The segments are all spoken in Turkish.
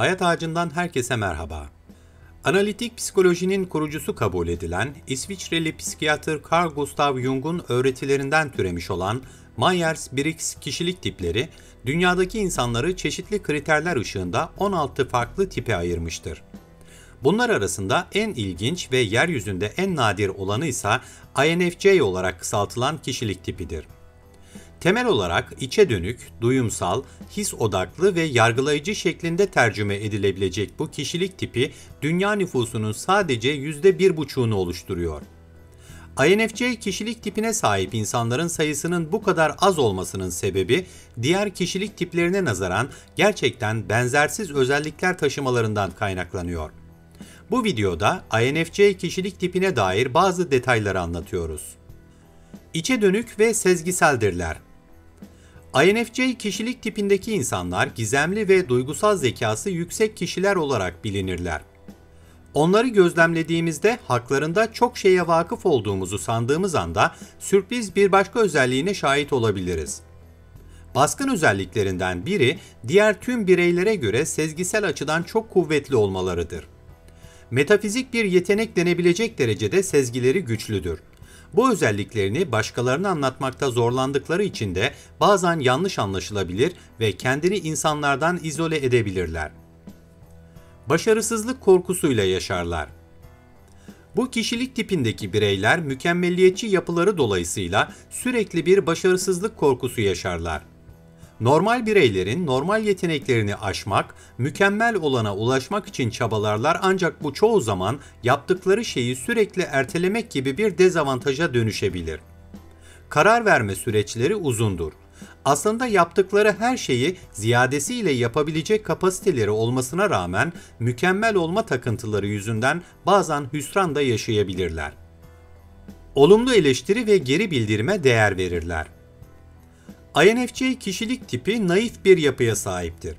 Hayat Ağacı'ndan herkese merhaba. Analitik psikolojinin kurucusu kabul edilen İsviçreli psikiyatr Carl Gustav Jung'un öğretilerinden türemiş olan Myers-Briggs kişilik tipleri, dünyadaki insanları çeşitli kriterler ışığında 16 farklı tipe ayırmıştır. Bunlar arasında en ilginç ve yeryüzünde en nadir olanı ise INFJ olarak kısaltılan kişilik tipidir. Temel olarak içe dönük, duyumsal, his odaklı ve yargılayıcı şeklinde tercüme edilebilecek bu kişilik tipi dünya nüfusunun sadece %1,5'unu oluşturuyor. INFJ kişilik tipine sahip insanların sayısının bu kadar az olmasının sebebi diğer kişilik tiplerine nazaran gerçekten benzersiz özellikler taşımalarından kaynaklanıyor. Bu videoda INFJ kişilik tipine dair bazı detayları anlatıyoruz. İçe dönük ve sezgiseldirler. INFJ kişilik tipindeki insanlar gizemli ve duygusal zekası yüksek kişiler olarak bilinirler. Onları gözlemlediğimizde haklarında çok şeye vakıf olduğumuzu sandığımız anda sürpriz bir başka özelliğine şahit olabiliriz. Baskın özelliklerinden biri diğer tüm bireylere göre sezgisel açıdan çok kuvvetli olmalarıdır. Metafizik bir yetenek denebilecek derecede sezgileri güçlüdür. Bu özelliklerini başkalarına anlatmakta zorlandıkları için de bazen yanlış anlaşılabilir ve kendini insanlardan izole edebilirler. Başarısızlık korkusuyla yaşarlar. Bu kişilik tipindeki bireyler mükemmeliyetçi yapıları dolayısıyla sürekli bir başarısızlık korkusu yaşarlar. Normal bireylerin normal yeteneklerini aşmak, mükemmel olana ulaşmak için çabalarlar ancak bu çoğu zaman yaptıkları şeyi sürekli ertelemek gibi bir dezavantaja dönüşebilir. Karar verme süreçleri uzundur. Aslında yaptıkları her şeyi ziyadesiyle yapabilecek kapasiteleri olmasına rağmen mükemmel olma takıntıları yüzünden bazen hüsran da yaşayabilirler. Olumlu eleştiri ve geri bildirime değer verirler. INFJ kişilik tipi naif bir yapıya sahiptir.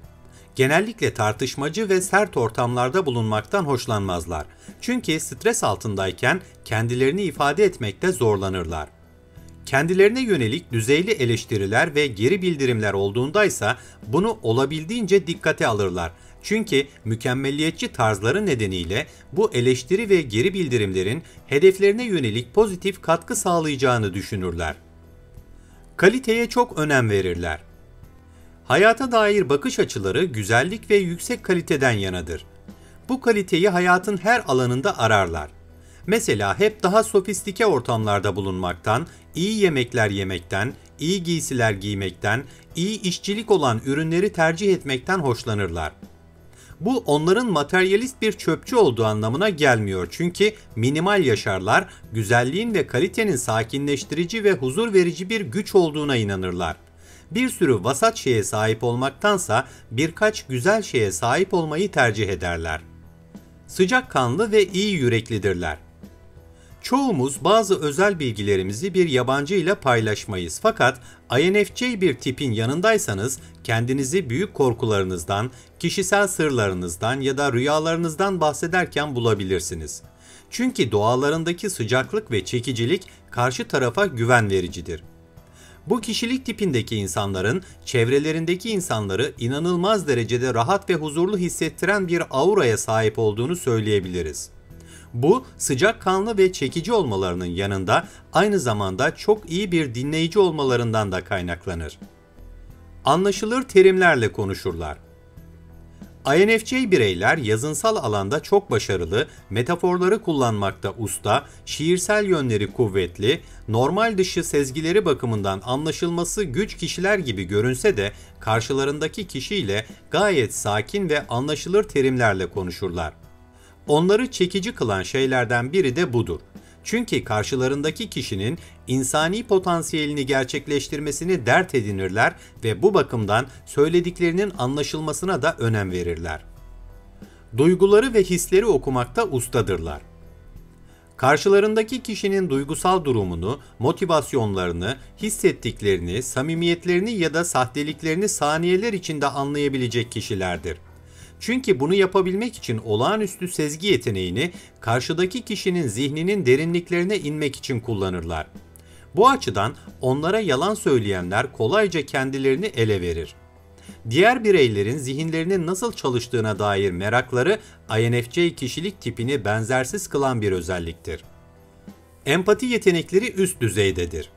Genellikle tartışmacı ve sert ortamlarda bulunmaktan hoşlanmazlar. Çünkü stres altındayken kendilerini ifade etmekte zorlanırlar. Kendilerine yönelik düzeyli eleştiriler ve geri bildirimler olduğundaysa bunu olabildiğince dikkate alırlar. Çünkü mükemmeliyetçi tarzları nedeniyle bu eleştiri ve geri bildirimlerin hedeflerine yönelik pozitif katkı sağlayacağını düşünürler. Kaliteye çok önem verirler. Hayata dair bakış açıları güzellik ve yüksek kaliteden yanadır. Bu kaliteyi hayatın her alanında ararlar. Mesela hep daha sofistike ortamlarda bulunmaktan, iyi yemekler yemekten, iyi giysiler giymekten, iyi işçilik olan ürünleri tercih etmekten hoşlanırlar. Bu onların materyalist bir çöpçü olduğu anlamına gelmiyor çünkü minimal yaşarlar, güzelliğin ve kalitenin sakinleştirici ve huzur verici bir güç olduğuna inanırlar. Bir sürü vasat şeye sahip olmaktansa birkaç güzel şeye sahip olmayı tercih ederler. Sıcakkanlı ve iyi yüreklidirler. Çoğumuz bazı özel bilgilerimizi bir yabancı ile paylaşmayız fakat INFJ bir tipin yanındaysanız kendinizi büyük korkularınızdan, kişisel sırlarınızdan ya da rüyalarınızdan bahsederken bulabilirsiniz. Çünkü doğalarındaki sıcaklık ve çekicilik karşı tarafa güven vericidir. Bu kişilik tipindeki insanların çevrelerindeki insanları inanılmaz derecede rahat ve huzurlu hissettiren bir auraya sahip olduğunu söyleyebiliriz. Bu sıcakkanlı ve çekici olmalarının yanında aynı zamanda çok iyi bir dinleyici olmalarından da kaynaklanır. Anlaşılır terimlerle konuşurlar. INFJ bireyler yazınsal alanda çok başarılı, metaforları kullanmakta usta, şiirsel yönleri kuvvetli, normal dışı sezgileri bakımından anlaşılması güç kişiler gibi görünse de karşılarındaki kişiyle gayet sakin ve anlaşılır terimlerle konuşurlar. Onları çekici kılan şeylerden biri de budur. Çünkü karşılarındaki kişinin insani potansiyelini gerçekleştirmesini dert edinirler ve bu bakımdan söylediklerinin anlaşılmasına da önem verirler. Duyguları ve hisleri okumakta ustadırlar. Karşılarındaki kişinin duygusal durumunu, motivasyonlarını, hissettiklerini, samimiyetlerini ya da sahteliklerini saniyeler içinde anlayabilecek kişilerdir. Çünkü bunu yapabilmek için olağanüstü sezgi yeteneğini karşıdaki kişinin zihninin derinliklerine inmek için kullanırlar. Bu açıdan onlara yalan söyleyenler kolayca kendilerini ele verir. Diğer bireylerin zihinlerinin nasıl çalıştığına dair merakları INFJ kişilik tipini benzersiz kılan bir özelliktir. Empati yetenekleri üst düzeydedir.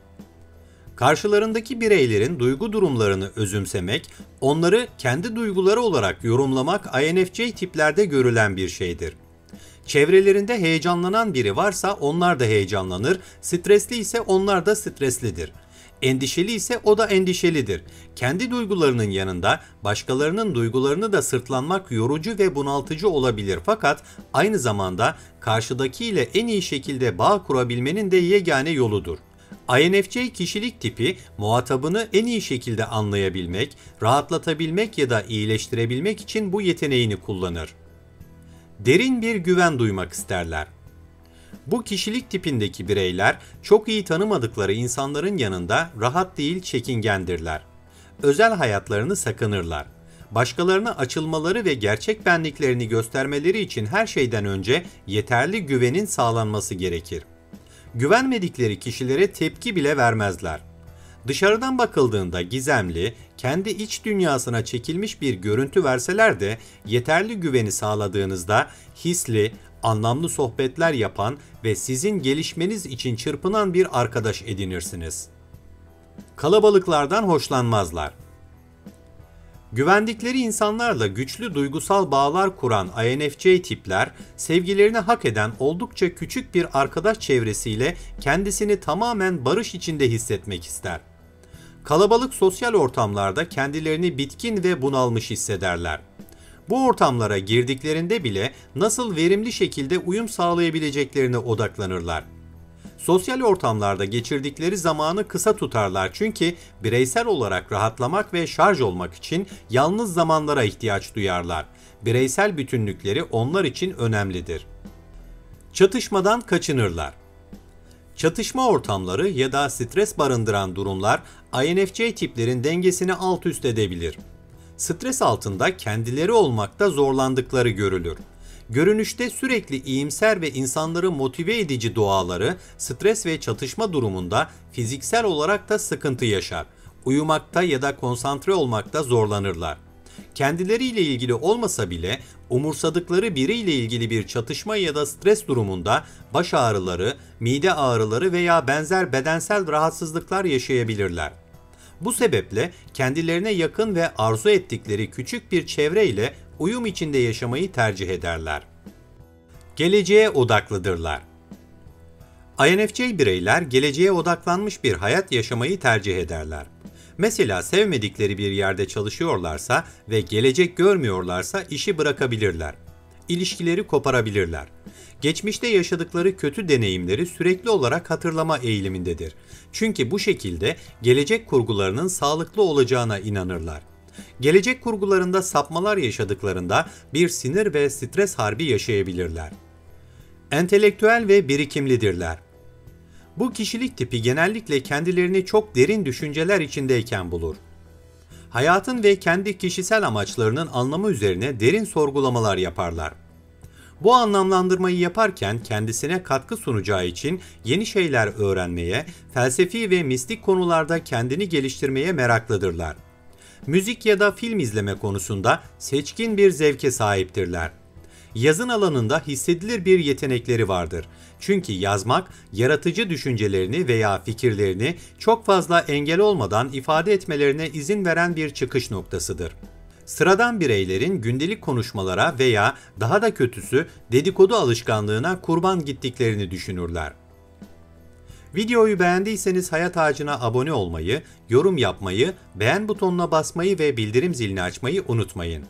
Karşılarındaki bireylerin duygu durumlarını özümsemek, onları kendi duyguları olarak yorumlamak INFJ tiplerde görülen bir şeydir. Çevrelerinde heyecanlanan biri varsa onlar da heyecanlanır, stresli ise onlar da streslidir. Endişeli ise o da endişelidir. Kendi duygularının yanında başkalarının duygularını da sırtlanmak yorucu ve bunaltıcı olabilir, fakat aynı zamanda karşıdakiyle en iyi şekilde bağ kurabilmenin de yegane yoludur. INFJ kişilik tipi, muhatabını en iyi şekilde anlayabilmek, rahatlatabilmek ya da iyileştirebilmek için bu yeteneğini kullanır. Derin bir güven duymak isterler. Bu kişilik tipindeki bireyler çok iyi tanımadıkları insanların yanında rahat değil, çekingendirler. Özel hayatlarını sakınırlar. Başkalarına açılmaları ve gerçek benliklerini göstermeleri için her şeyden önce yeterli güvenin sağlanması gerekir. Güvenmedikleri kişilere tepki bile vermezler. Dışarıdan bakıldığında gizemli, kendi iç dünyasına çekilmiş bir görüntü verseler de yeterli güveni sağladığınızda hisli, anlamlı sohbetler yapan ve sizin gelişmeniz için çırpınan bir arkadaş edinirsiniz. Kalabalıklardan hoşlanmazlar. Güvendikleri insanlarla güçlü duygusal bağlar kuran INFJ tipler, sevgilerini hak eden oldukça küçük bir arkadaş çevresiyle kendisini tamamen barış içinde hissetmek ister. Kalabalık sosyal ortamlarda kendilerini bitkin ve bunalmış hissederler. Bu ortamlara girdiklerinde bile nasıl verimli şekilde uyum sağlayabileceklerine odaklanırlar. Sosyal ortamlarda geçirdikleri zamanı kısa tutarlar, çünkü bireysel olarak rahatlamak ve şarj olmak için yalnız zamanlara ihtiyaç duyarlar. Bireysel bütünlükleri onlar için önemlidir. Çatışmadan kaçınırlar. Çatışma ortamları ya da stres barındıran durumlar INFJ tiplerin dengesini alt üst edebilir. Stres altında kendileri olmakta zorlandıkları görülür. Görünüşte sürekli iyimser ve insanları motive edici doğaları, stres ve çatışma durumunda fiziksel olarak da sıkıntı yaşar. Uyumakta ya da konsantre olmakta zorlanırlar. Kendileriyle ilgili olmasa bile umursadıkları biriyle ilgili bir çatışma ya da stres durumunda baş ağrıları, mide ağrıları veya benzer bedensel rahatsızlıklar yaşayabilirler. Bu sebeple kendilerine yakın ve arzu ettikleri küçük bir çevreyle uyum içinde yaşamayı tercih ederler. Geleceğe odaklıdırlar. INFJ bireyler geleceğe odaklanmış bir hayat yaşamayı tercih ederler. Mesela sevmedikleri bir yerde çalışıyorlarsa ve gelecek görmüyorlarsa işi bırakabilirler. İlişkileri koparabilirler. Geçmişte yaşadıkları kötü deneyimleri sürekli olarak hatırlama eğilimindedir. Çünkü bu şekilde gelecek kurgularının sağlıklı olacağına inanırlar. Gelecek kurgularında sapmalar yaşadıklarında bir sinir ve stres harbi yaşayabilirler. Entelektüel ve birikimlidirler. Bu kişilik tipi genellikle kendilerini çok derin düşünceler içindeyken bulur. Hayatın ve kendi kişisel amaçlarının anlamı üzerine derin sorgulamalar yaparlar. Bu anlamlandırmayı yaparken kendisine katkı sunacağı için yeni şeyler öğrenmeye, felsefi ve mistik konularda kendini geliştirmeye meraklıdırlar. Müzik ya da film izleme konusunda seçkin bir zevke sahiptirler. Yazın alanında hissedilir bir yetenekleri vardır. Çünkü yazmak, yaratıcı düşüncelerini veya fikirlerini çok fazla engel olmadan ifade etmelerine izin veren bir çıkış noktasıdır. Sıradan bireylerin gündelik konuşmalara veya daha da kötüsü dedikodu alışkanlığına kurban gittiklerini düşünürler. Videoyu beğendiyseniz Hayat Ağacı'na abone olmayı, yorum yapmayı, beğen butonuna basmayı ve bildirim zilini açmayı unutmayın.